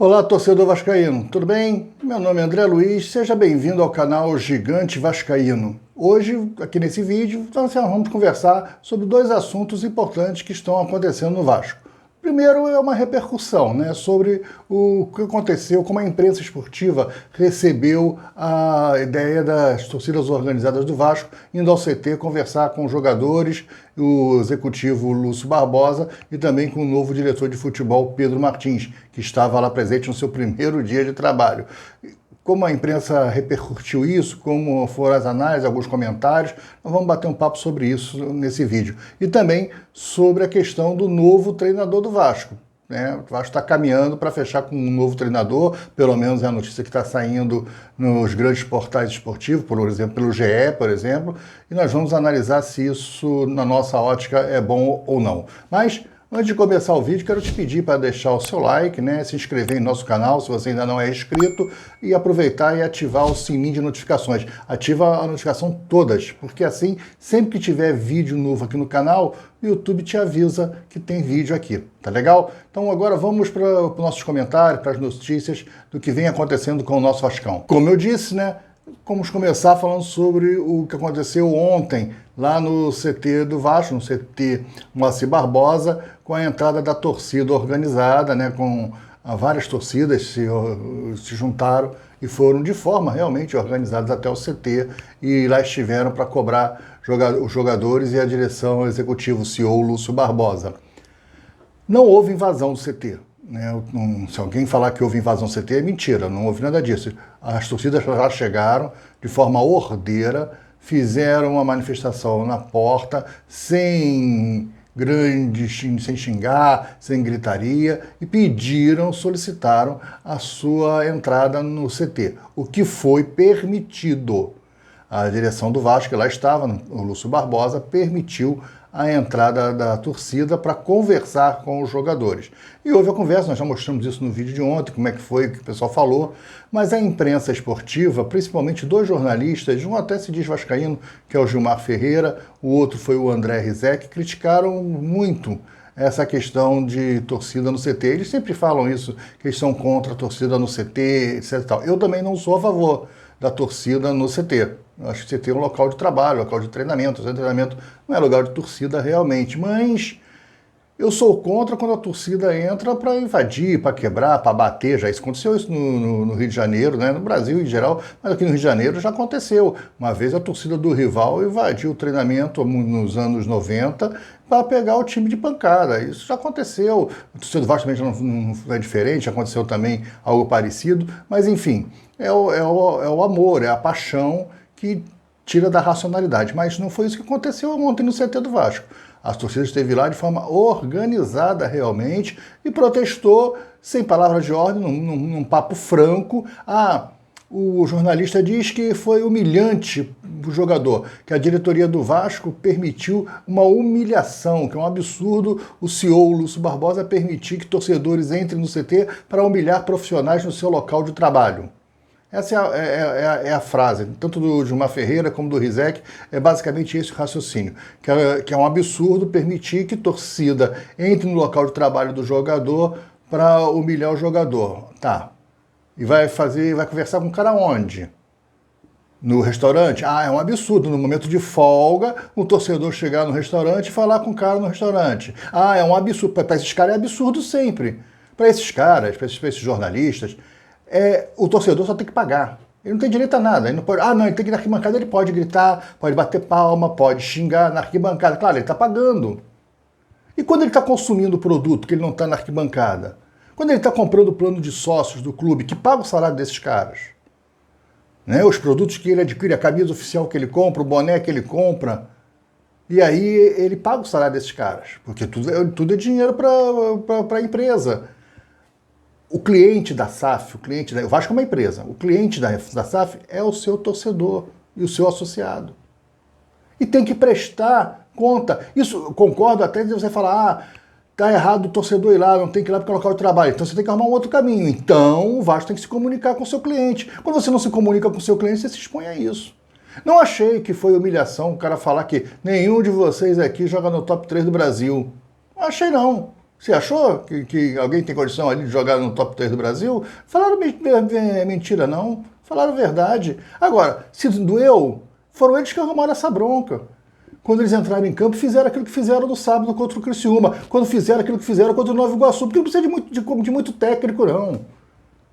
Olá, torcedor vascaíno, tudo bem? Meu nome é André Luiz, seja bem-vindo ao canal Gigante Vascaíno. Hoje, aqui nesse vídeo, nós vamos conversar sobre dois assuntos importantes que estão acontecendo no Vasco. Primeiro é uma repercussão, sobre o que aconteceu, como a imprensa esportiva recebeu a ideia das torcidas organizadas do Vasco indo ao CT conversar com os jogadores, o executivo Lúcio Barbosa e também com o novo diretor de futebol Pedro Martins, que estava lá presente no seu primeiro dia de trabalho. Como a imprensa repercutiu isso, como foram as análises, alguns comentários, nós vamos bater um papo sobre isso nesse vídeo. E também sobre a questão do novo treinador do Vasco. O Vasco está caminhando para fechar com um novo treinador, pelo menos é a notícia que está saindo nos grandes portais esportivos, por exemplo, pelo GE, por exemplo, e nós vamos analisar se isso, na nossa ótica, é bom ou não. Mas antes de começar o vídeo, quero te pedir para deixar o seu like, se inscrever em nosso canal se você ainda não é inscrito e aproveitar e ativar o sininho de notificações. Ativa a notificação todas, porque assim, sempre que tiver vídeo novo aqui no canal, o YouTube te avisa que tem vídeo aqui, tá legal? Então agora vamos para os nossos comentários, para as notícias do que vem acontecendo com o nosso Vascão. Como eu disse, vamos começar falando sobre o que aconteceu ontem lá no CT do Vasco, no CT Moacir Barbosa, com a entrada da torcida organizada, com várias torcidas se juntaram e foram de forma realmente organizadas até o CT e lá estiveram para cobrar os jogadores e a direção executiva, o CEO Lúcio Barbosa. Não houve invasão do CT. Se alguém falar que houve invasão do CT, é mentira, não houve nada disso. As torcidas já chegaram de forma ordeira, fizeram uma manifestação na porta, sem xingar, sem gritaria, e solicitaram a sua entrada no CT, o que foi permitido. A direção do Vasco, que lá estava, o Lúcio Barbosa, permitiu a entrada da torcida para conversar com os jogadores. E houve a conversa, nós já mostramos isso no vídeo de ontem, como é que foi, o que o pessoal falou, mas a imprensa esportiva, principalmente dois jornalistas, um até se diz vascaíno, que é o Gilmar Ferreira, o outro foi o André Rizek, criticaram muito essa questão de torcida no CT. Eles sempre falam isso, que eles são contra a torcida no CT, etc. Eu também não sou a favor da torcida no CT. Eu acho que CT é um local de trabalho, local de treinamento. O treinamento não é lugar de torcida realmente, mas eu sou contra quando a torcida entra para invadir, para quebrar, para bater. Já isso aconteceu isso no Rio de Janeiro, no Brasil em geral, mas aqui no Rio de Janeiro já aconteceu. Uma vez a torcida do rival invadiu o treinamento nos anos 90 para pegar o time de pancada. Isso já aconteceu. A torcida do Vasco também não é diferente, aconteceu também algo parecido, mas enfim, é o amor, é a paixão que tira da racionalidade. Mas não foi isso que aconteceu ontem no CT do Vasco. As torcidas esteve lá de forma organizada realmente e protestou sem palavras de ordem, num papo franco. O jornalista diz que foi humilhante o jogador, que a diretoria do Vasco permitiu uma humilhação, que é um absurdo o CEO Lúcio Barbosa permitir que torcedores entrem no CT para humilhar profissionais no seu local de trabalho. Essa é a frase, tanto do Gilmar Ferreira como do Rizek, é basicamente esse o raciocínio, que é um absurdo permitir que torcida entre no local de trabalho do jogador para humilhar o jogador. Tá. E vai conversar com o cara onde? No restaurante? É um absurdo, no momento de folga, um torcedor chegar no restaurante e falar com o cara no restaurante. É um absurdo, para esses caras é absurdo sempre. Para esses caras, para esses jornalistas, o torcedor só tem que pagar. Ele não tem direito a nada. Ele não pode. Ele tem que ir na arquibancada, ele pode gritar, pode bater palma, pode xingar na arquibancada. Claro, ele está pagando. E quando ele está consumindo o produto, que ele não está na arquibancada? Quando ele está comprando o plano de sócios do clube, que paga o salário desses caras? Os produtos que ele adquire, a camisa oficial que ele compra, o boné que ele compra. E aí ele paga o salário desses caras. Porque tudo é dinheiro para a empresa. O cliente da SAF, o Vasco é uma empresa, o cliente da SAF é o seu torcedor e o seu associado. E tem que prestar conta. Isso, concordo até de você falar, tá errado o torcedor ir lá, não tem que ir lá para o local de trabalho. Então você tem que arrumar um outro caminho. Então o Vasco tem que se comunicar com o seu cliente. Quando você não se comunica com o seu cliente, você se expõe a isso. Não achei que foi humilhação o cara falar que nenhum de vocês aqui joga no top 3 do Brasil. Não achei não. Você achou que alguém tem condição ali de jogar no top 3 do Brasil? Falaram mentira, não. Falaram verdade. Agora, se doeu, foram eles que arrumaram essa bronca. Quando eles entraram em campo, fizeram aquilo que fizeram no sábado contra o Criciúma. Quando fizeram aquilo que fizeram contra o Nova Iguaçu. Porque não precisa de muito técnico, não.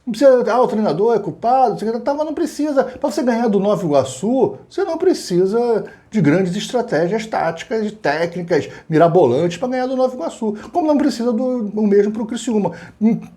Não precisa, o treinador é culpado, não precisa. Para você ganhar do Nova Iguaçu, você não precisa de grandes estratégias táticas, técnicas, mirabolantes para ganhar do Nova Iguaçu. Como não precisa do mesmo para o Criciúma.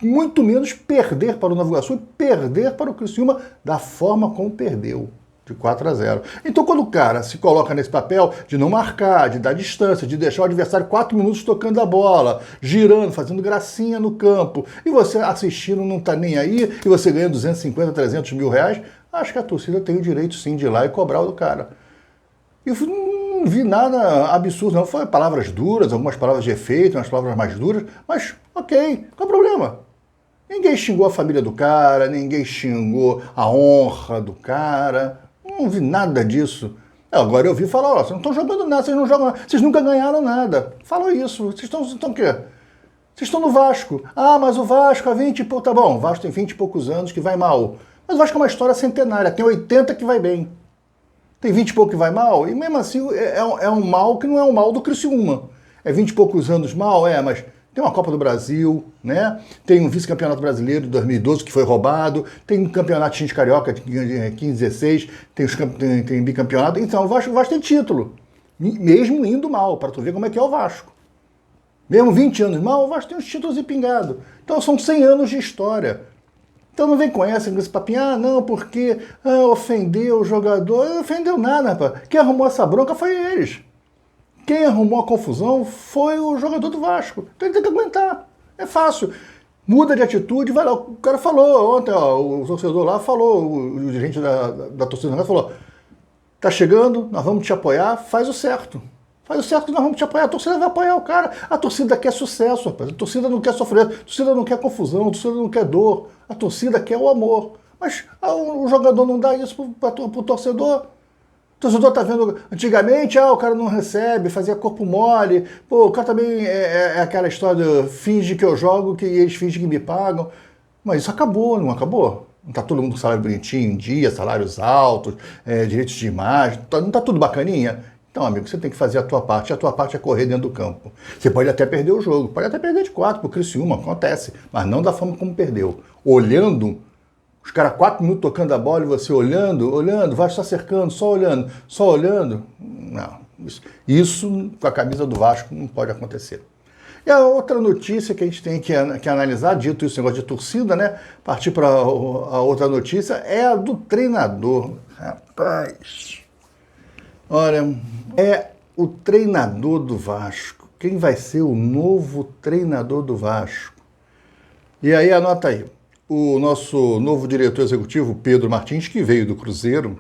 Muito menos perder para o Nova Iguaçu e perder para o Criciúma da forma como perdeu. De 4-0. Então, quando o cara se coloca nesse papel de não marcar, de dar distância, de deixar o adversário 4 minutos tocando a bola, girando, fazendo gracinha no campo, e você assistindo não tá nem aí, e você ganha 250, 300 mil reais, acho que a torcida tem o direito sim de ir lá e cobrar o do cara. Eu não vi nada absurdo, não. Foi palavras duras, algumas palavras de efeito, umas palavras mais duras, mas ok, qual é o problema? Ninguém xingou a família do cara, ninguém xingou a honra do cara. Não vi nada disso. Agora eu vi falar, ó, vocês não estão jogando nada, vocês não jogam nada, vocês nunca ganharam nada. Falou isso, vocês estão o quê? Vocês estão no Vasco. Ah, mas o Vasco há 20 e pouco, tá bom, o Vasco tem 20 e poucos anos que vai mal. Mas o Vasco é uma história centenária, tem 80 que vai bem. Tem 20 e pouco que vai mal, e mesmo assim é um mal que não é um mal do Criciúma. É 20 e poucos anos mal, mas... Tem uma Copa do Brasil, né? Tem um vice-campeonato brasileiro de 2012 que foi roubado, tem um campeonato de carioca de 15, 16, tem bicampeonato. Então o Vasco tem título, mesmo indo mal, para tu ver como é que é o Vasco. Mesmo 20 anos mal, o Vasco tem os títulos e pingado. Então são 100 anos de história. Então não vem com esse papinho, não, porque ofendeu o jogador. Não ofendeu nada, rapaz. Quem arrumou essa bronca foi eles. Quem arrumou a confusão foi o jogador do Vasco. Então ele tem que aguentar. É fácil. Muda de atitude, vai lá. O cara falou ontem, o torcedor lá falou, o dirigente da torcida falou, tá chegando, nós vamos te apoiar, faz o certo. Faz o certo que nós vamos te apoiar. A torcida vai apoiar o cara. A torcida quer sucesso, rapaz. A torcida não quer sofrer. A torcida não quer confusão. A torcida não quer dor. A torcida quer o amor. Mas o jogador não dá isso pro torcedor. O torcedor tá vendo, antigamente, o cara não recebe, fazia corpo mole, pô, o cara também é aquela história do finge que eu jogo, que eles fingem que me pagam. Mas isso acabou, não acabou? Não tá todo mundo com salário bonitinho em dia, salários altos, direitos de imagem, não tá tudo bacaninha? Então, amigo, você tem que fazer a tua parte, e a tua parte é correr dentro do campo. Você pode até perder o jogo, pode até perder de 4 pro Criciúma, acontece, mas não da forma como perdeu. Olhando, os caras 4 minutos tocando a bola e você olhando, vai só cercando, só olhando. Não, isso com a camisa do Vasco não pode acontecer. E a outra notícia que a gente tem que analisar, dito esse negócio de torcida, né? Partir para a outra notícia, é a do treinador. Rapaz, olha, é o treinador do Vasco. Quem vai ser o novo treinador do Vasco? E aí, anota aí. O nosso novo diretor executivo, Pedro Martins, que veio do Cruzeiro,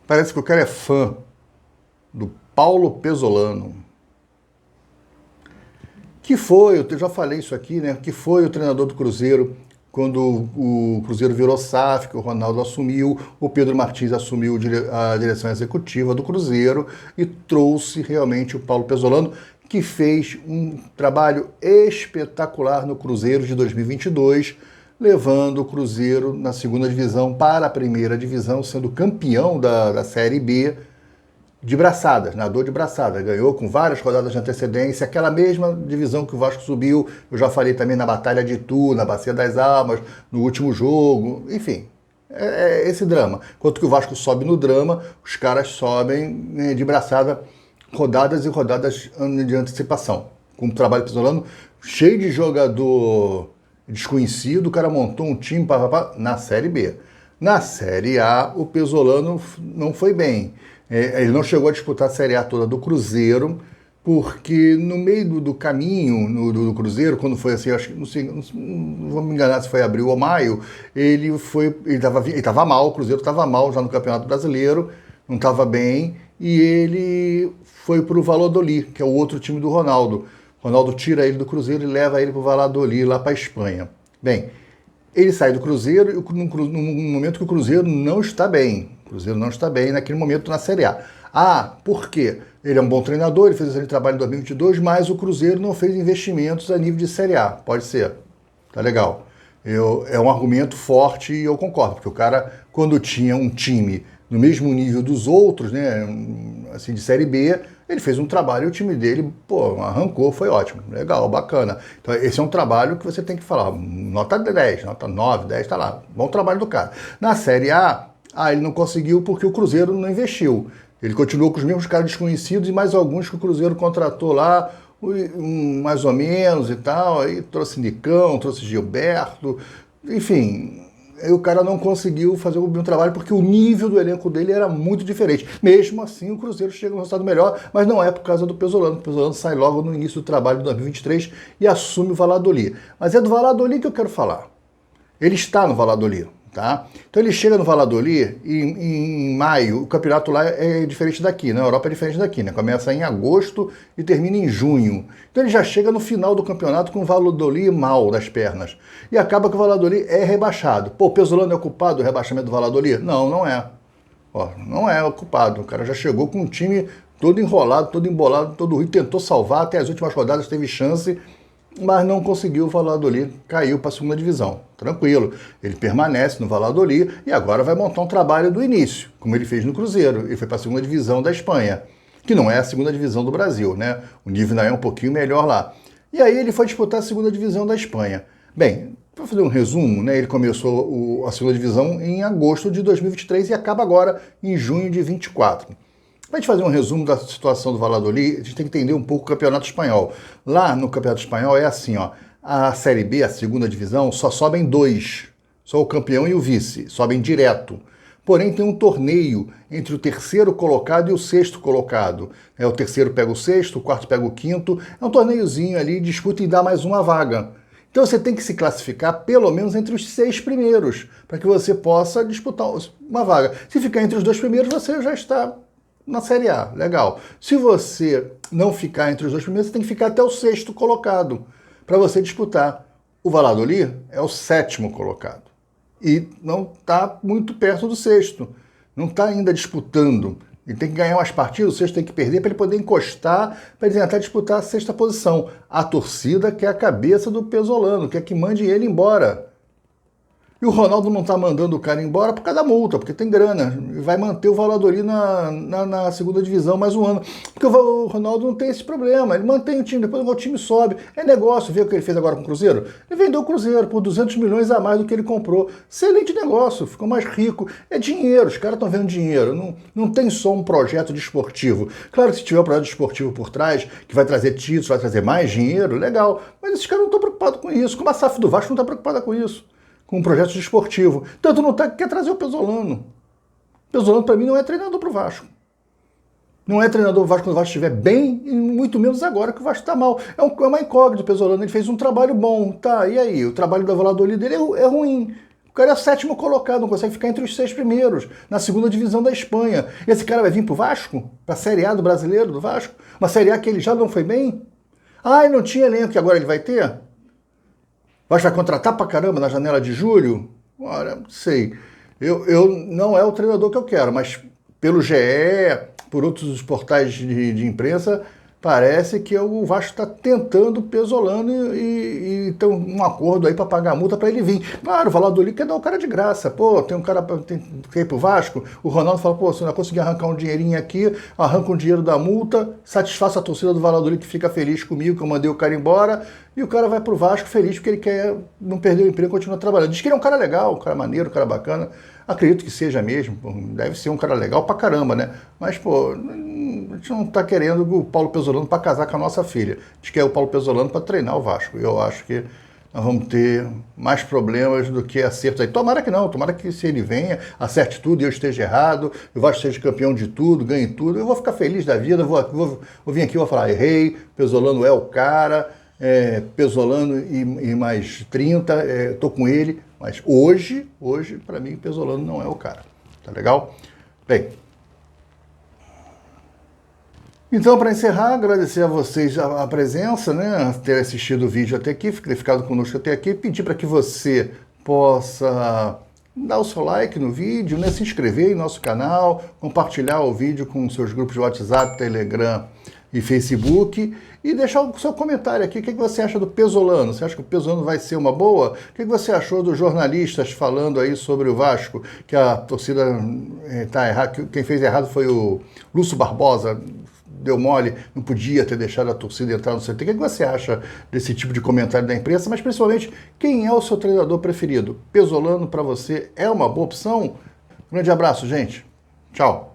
parece que o cara é fã do Paulo Pesolano, que foi, eu já falei isso aqui, né, que foi o treinador do Cruzeiro quando o Cruzeiro virou SAF, que o Ronaldo assumiu, o Pedro Martins assumiu a direção executiva do Cruzeiro e trouxe realmente o Paulo Pesolano, que fez um trabalho espetacular no Cruzeiro de 2022, levando o Cruzeiro na segunda divisão para a primeira divisão, sendo campeão da Série B de braçadas, nadou de braçada, ganhou com várias rodadas de antecedência, aquela mesma divisão que o Vasco subiu, eu já falei também na Batalha de Itu, na Bacia das Almas, no último jogo, enfim, é esse drama. Enquanto que o Vasco sobe no drama, os caras sobem de braçada, rodadas e rodadas de antecipação. Com o trabalho Pesolano, cheio de jogador desconhecido, o cara montou um time na Série B. Na Série A, o Pesolano não foi bem. Ele não chegou a disputar a Série A toda do Cruzeiro, porque no meio do caminho do Cruzeiro, quando foi assim, acho que não vou me enganar se foi abril ou maio, ele estava mal, o Cruzeiro estava mal já no Campeonato Brasileiro, não estava bem, e ele foi para o Valladolid, que é o outro time do Ronaldo. O Ronaldo tira ele do Cruzeiro e leva ele para o Valladolid, lá para a Espanha. Bem, ele sai do Cruzeiro num momento que o Cruzeiro não está bem. O Cruzeiro não está bem naquele momento na Série A. Por quê? Ele é um bom treinador, ele fez esse trabalho em 2022, mas o Cruzeiro não fez investimentos a nível de Série A. Pode ser. Tá legal. É um argumento forte e eu concordo, porque o cara, quando tinha um time no mesmo nível dos outros, né, assim, de Série B, ele fez um trabalho e o time dele, pô, arrancou, foi ótimo, legal, bacana. Então esse é um trabalho que você tem que falar, nota 10, nota 9, 10, tá lá, bom trabalho do cara. Na Série A, ele não conseguiu porque o Cruzeiro não investiu. Ele continuou com os mesmos caras desconhecidos e mais alguns que o Cruzeiro contratou lá, mais ou menos e tal, aí trouxe Nicão, trouxe Gilberto, enfim, aí o cara não conseguiu fazer o bom trabalho porque o nível do elenco dele era muito diferente. Mesmo assim, o Cruzeiro chega no resultado melhor, mas não é por causa do Pesolano. O Pesolano sai logo no início do trabalho de 2023 e assume o Valladolid. Mas é do Valladolid que eu quero falar. Ele está no Valladolid. Tá? Então ele chega no Valladolid e em maio, o campeonato lá é diferente daqui, na Europa é diferente daqui, né? Começa em agosto e termina em junho. Então ele já chega no final do campeonato com o Valladolid mal das pernas. E acaba que o Valladolid é rebaixado. Pô, o Pesolano é o culpado do rebaixamento do Valladolid? Não, não é. Ó, não é o culpado. O cara já chegou com um time todo enrolado, todo embolado, todo ruim, tentou salvar, até as últimas rodadas teve chance, mas não conseguiu. O Valladolid caiu para a segunda divisão. Tranquilo, ele permanece no Valladolid e agora vai montar um trabalho do início, como ele fez no Cruzeiro. Ele foi para a segunda divisão da Espanha, que não é a segunda divisão do Brasil, né? O nível ainda é um pouquinho melhor lá. E aí ele foi disputar a segunda divisão da Espanha. Bem, para fazer um resumo, né? Ele começou a segunda divisão em agosto de 2023 e acaba agora em junho de 2024. Para a gente fazer um resumo da situação do Valladolid, a gente tem que entender um pouco o campeonato espanhol. Lá no campeonato espanhol é assim, ó, a Série B, a segunda divisão, só sobem 2, só o campeão e o vice, sobem direto. Porém, tem um torneio entre o terceiro colocado e o sexto colocado. O terceiro pega o sexto, o quarto pega o quinto. É um torneiozinho ali, disputa e dá mais uma vaga. Então você tem que se classificar pelo menos entre os 6 primeiros, para que você possa disputar uma vaga. Se ficar entre os 2 primeiros, você já está na Série A, legal. Se você não ficar entre os 2 primeiros, você tem que ficar até o sexto colocado para você disputar. O Valladolid é o 7º colocado e não está muito perto do sexto, não está ainda disputando. Ele tem que ganhar umas partidas, o sexto tem que perder para ele poder encostar, para ele tentar disputar a 6ª posição. A torcida quer a cabeça do Pesolano, quer que mande ele embora. E o Ronaldo não está mandando o cara embora por causa da multa, porque tem grana. Vai manter o Valladolid na segunda divisão mais um ano. Porque o Ronaldo não tem esse problema. Ele mantém o time, depois o time sobe. É negócio, vê o que ele fez agora com o Cruzeiro? Ele vendeu o Cruzeiro por 200 milhões a mais do que ele comprou. Excelente negócio, ficou mais rico. É dinheiro, os caras estão vendo dinheiro. Não tem só um projeto desportivo. Claro que se tiver um projeto desportivo por trás, que vai trazer títulos, vai trazer mais dinheiro, legal. Mas esses caras não estão preocupados com isso. Como a SAF do Vasco não está preocupada com isso. Com um projeto desportivo. Tanto não tá que quer trazer o Pesolano. O Pesolano, para mim, não é treinador para o Vasco. Não é treinador do Vasco quando o Vasco estiver bem, e muito menos agora que o Vasco está mal. É uma incógnita o Pesolano. Ele fez um trabalho bom, tá? E aí? O trabalho da Valladolid dele é ruim. O cara é o 7º colocado, não consegue ficar entre os 6 primeiros, na segunda divisão da Espanha. E esse cara vai vir pro Vasco? Pra Série A do Brasileiro, do Vasco? Uma Série A que ele já não foi bem? E não tinha elenco que agora ele vai ter? Vai contratar pra caramba na janela de julho? Ora, não sei. Eu não é o treinador que eu quero, mas pelo GE, por outros portais de imprensa, parece que o Vasco está tentando o Pesolano e tem um acordo aí para pagar a multa para ele vir. Claro, o Valladolid quer dar o cara de graça. Pô, tem um cara que ir pro Vasco, o Ronaldo fala, pô, se eu não conseguir arrancar um dinheirinho aqui, arranca um dinheiro da multa, satisfaça a torcida do Valladolid que fica feliz comigo, que eu mandei o cara embora, e o cara vai pro Vasco feliz porque ele quer não perder o emprego e continuar trabalhando. Diz que ele é um cara legal, um cara maneiro, um cara bacana. Acredito que seja mesmo, deve ser um cara legal pra caramba, né? Mas, pô, a gente não tá querendo o Paulo Pesolano para casar com a nossa filha. A gente quer o Paulo Pesolano para treinar o Vasco. Eu acho que nós vamos ter mais problemas do que acertos aí. Tomara que não, tomara que se ele venha, acerte tudo e eu esteja errado, o Vasco seja campeão de tudo, ganhe tudo. Eu vou ficar feliz da vida, vou vir aqui e vou falar, errei, Pesolano é o cara, Pesolano e mais 30, tô com ele. Mas hoje, para mim, Pesolano não é o cara. Tá legal? Bem, então, para encerrar, agradecer a vocês a presença, né? Ter assistido o vídeo até aqui, ter ficado conosco até aqui. Pedir para que você possa dar o seu like no vídeo, né? Se inscrever em nosso canal, compartilhar o vídeo com seus grupos de WhatsApp, Telegram e Facebook e deixar o seu comentário aqui. O que você acha do Pesolano? Você acha que o Pesolano vai ser uma boa? O que você achou dos jornalistas falando aí sobre o Vasco, que a torcida está errada, quem fez errado foi o Lúcio Barbosa, deu mole, não podia ter deixado a torcida entrar no CT. O que você acha desse tipo de comentário da imprensa? Mas principalmente, quem é o seu treinador preferido? Pesolano para você é uma boa opção? Grande abraço, gente. Tchau.